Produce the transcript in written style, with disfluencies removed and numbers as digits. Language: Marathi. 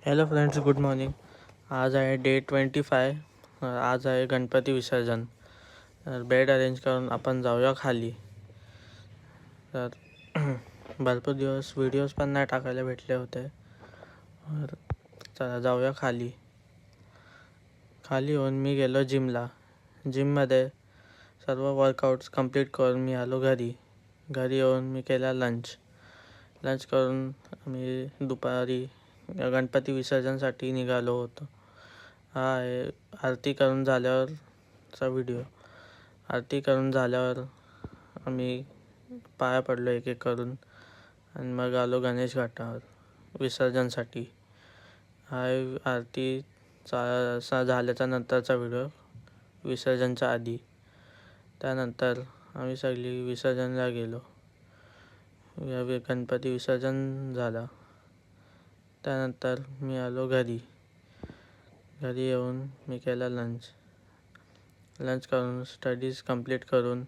Hello friends, good morning. आज आहे डे 25. आज आहे गणपती विसर्जन. तर बेड अरेंज करून आपण जाऊया खाली. तर भरपूर दिवस व्हिडिओज पण नाही टाकायला भेटले होते. तर चला जाऊया खाली. खाली येऊन मी गेलो जिमला. जिममध्ये सर्व वर्कआउट्स कंप्लीट करून मी आलो घरी. घरी येऊन मी केला लंच करून मी दुपारी गणपती विसर्जनसाठी निघालो होतो. हा आहे आरती करून झाल्यावरचा व्हिडिओ. आरती करून झाल्यावर आम्ही पाया पडलो एक एक करून आणि मग आलो गणेश घाटावर विसर्जनसाठी. हा आरती झाल्याच्या नंतरचा व्हिडिओ, विसर्जनच्या आधी. त्यानंतर आम्ही सगळी विसर्जनला गेलो. गणपती विसर्जन झाला. त्यानंतर मी आलो घरी. घरी येऊन मी केला लंच करून स्टडीज कंप्लीट केला.